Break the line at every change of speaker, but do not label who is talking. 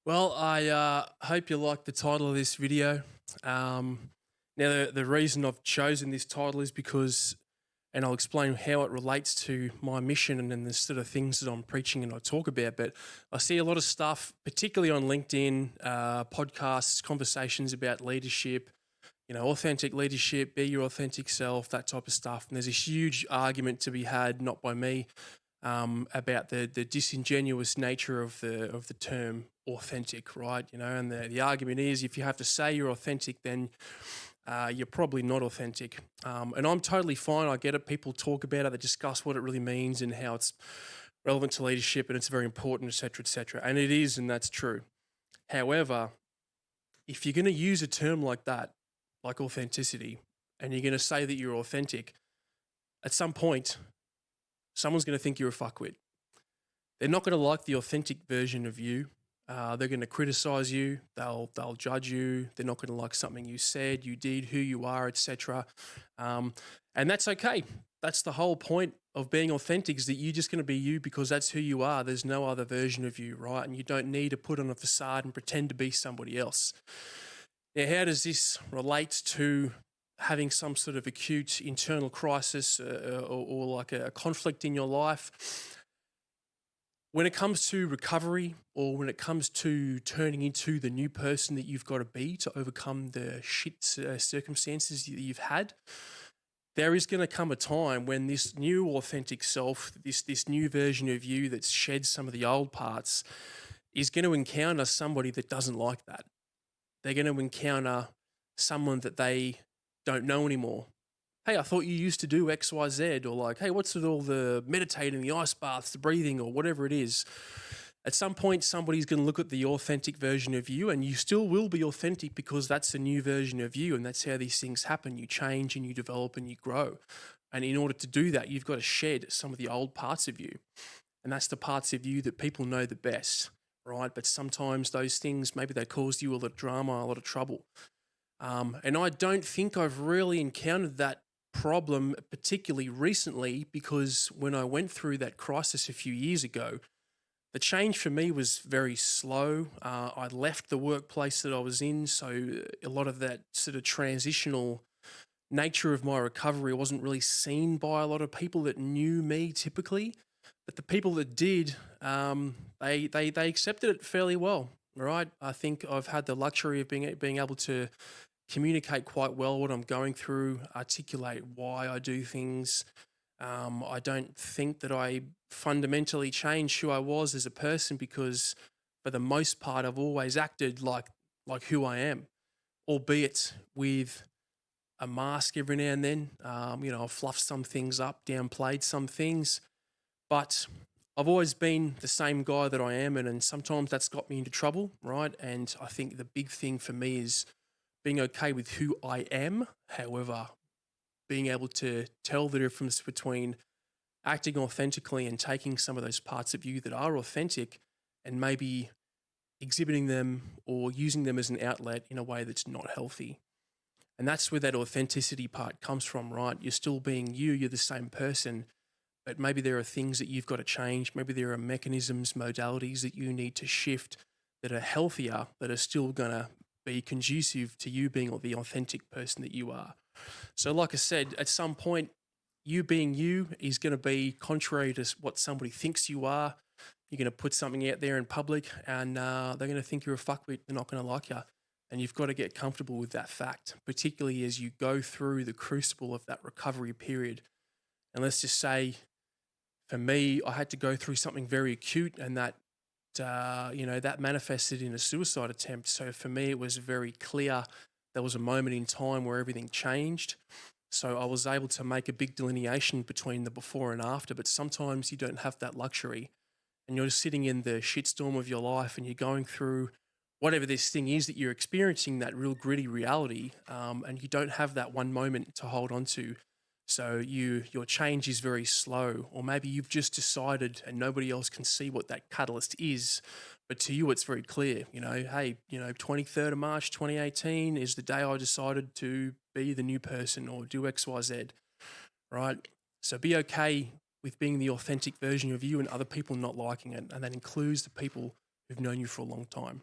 Well, I hope you like the title of this video. Now, the reason I've chosen this title is because, and I'll explain how it relates to my mission and then the sort of things that I'm preaching and I talk about. But I see a lot of stuff, particularly on LinkedIn, podcasts, conversations about leadership, authentic leadership, be your authentic self, that type of stuff. And there's a huge argument to be had, not by me, about the disingenuous nature of the term authentic, right? And the argument is if you have to say you're authentic, then you're probably not authentic. And I'm totally fine. I get it. People talk about it. They discuss what it really means and how it's relevant to leadership and it's very important, et cetera, et cetera. And it is, and that's true. However, if you're going to use a term like that, like authenticity, and you're going to say that you're authentic, at some point, someone's going to think you're a fuckwit. They're not going to like the authentic version of you. They're going to criticize you. They'll judge you. They're not going to like something you said, you did, who you are, etc. And that's okay. That's the whole point of being authentic, is that you're just going to be you because that's who you are. There's no other version of you, right? And you don't need to put on a facade and pretend to be somebody else. Now, how does this relate to having some sort of acute internal crisis or like a conflict in your life? When it comes to recovery, or when it comes to turning into the new person that you've got to be to overcome the shit circumstances that you've had, there is going to come a time when this new authentic self, this new version of you that's shed some of the old parts, is going to encounter somebody that doesn't like that. They're going to encounter someone that they don't know anymore. Hey, I thought you used to do X, Y, Z, or like, hey, what's with all the meditating, the ice baths, the breathing, or whatever it is? At some point, somebody's going to look at the authentic version of you, and you still will be authentic because that's a new version of you, and that's how these things happen. You change and you develop and you grow. And in order to do that, you've got to shed some of the old parts of you. And that's the parts of you that people know the best, right? But sometimes those things, maybe they caused you a lot of drama, a lot of trouble. And I don't think I've really encountered that problem particularly recently, because when I went through that crisis a few years ago, the change for me was very slow. I left the workplace that I was in, so a lot of that sort of transitional nature of my recovery wasn't really seen by a lot of people that knew me typically. But the people that did, they accepted it fairly well, right? I think I've had the luxury of being able to communicate quite well what I'm going through, articulate why I do things. I don't think that I fundamentally changed who I was as a person, because for the most part I've always acted like who I am, albeit with a mask every now and then. I've fluffed some things up, downplayed some things, but I've always been the same guy that I am, and sometimes that's got me into trouble, right? And I think the big thing for me is being okay with who I am. However, being able to tell the difference between acting authentically and taking some of those parts of you that are authentic and maybe exhibiting them or using them as an outlet in a way that's not healthy. And that's where that authenticity part comes from, right? You're still being you, you're the same person, but maybe there are things that you've got to change. Maybe there are mechanisms, modalities that you need to shift that are healthier, that are still going to be conducive to you being the authentic person that you are. So like I said, at some point, you being you is going to be contrary to what somebody thinks you are. You're going to put something out there in public, and they're going to think you're a fuckwit. They're not going to like you. And you've got to get comfortable with that fact, particularly as you go through the crucible of that recovery period. And let's just say, for me, I had to go through something very acute, and that manifested in a suicide attempt. So for me, it was very clear there was a moment in time where everything changed. So I was able to make a big delineation between the before and after, but sometimes you don't have that luxury, and you're just sitting in the shitstorm of your life and you're going through whatever this thing is that you're experiencing, that real gritty reality, and you don't have that one moment to hold on to. So your change is very slow, or maybe you've just decided and nobody else can see what that catalyst is, but to you it's very clear. Hey, 23rd of March 2018 is the day I decided to be the new person or do X, Y, Z, right? So be okay with being the authentic version of you and other people not liking it, and that includes the people who've known you for a long time.